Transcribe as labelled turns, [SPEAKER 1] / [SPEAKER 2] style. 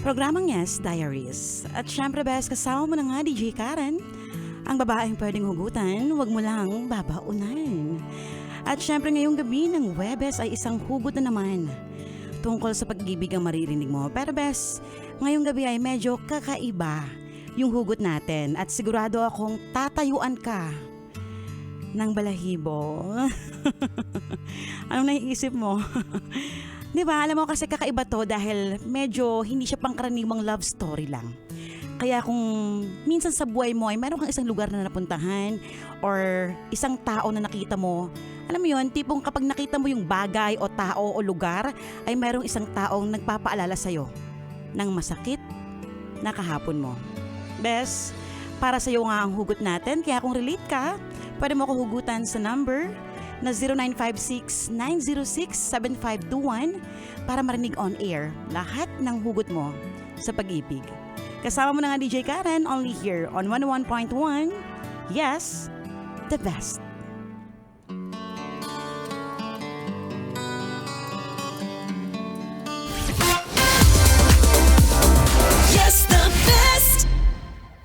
[SPEAKER 1] Programang Yes Diaries. At syempre bes, kasama mo na nga DJ Karen. Ang babaeng pwedeng hugutan, wag mo lang babaunan. At syempre ngayong gabi ng Webes ay isang hugot na naman. Tungkol sa pag-ibig ang maririnig mo. Pero bes, ngayong gabi ay medyo kakaiba yung hugot natin. At sigurado akong tatayuan ka ng balahibo. Anong naiisip mo? Di ba? Alam mo kasi kakaiba to dahil medyo hindi siya pangkaraniwang love story lang. Kaya kung minsan sa buhay mo ay meron kang isang lugar na napuntahan or isang tao na nakita mo, alam mo yun, tipong kapag nakita mo yung bagay o tao o lugar, ay merong isang taong nagpapaalala sa'yo ng masakit na kahapon mo. Bes, para sa'yo nga ang hugot natin, kaya kung relate ka, pwede mo ko hugutan sa number na 0956-906-7521 para marinig on air lahat ng hugot mo sa pag-ibig. Kasama mo na nga DJ Karen, only here on 101.1. Yes, the best.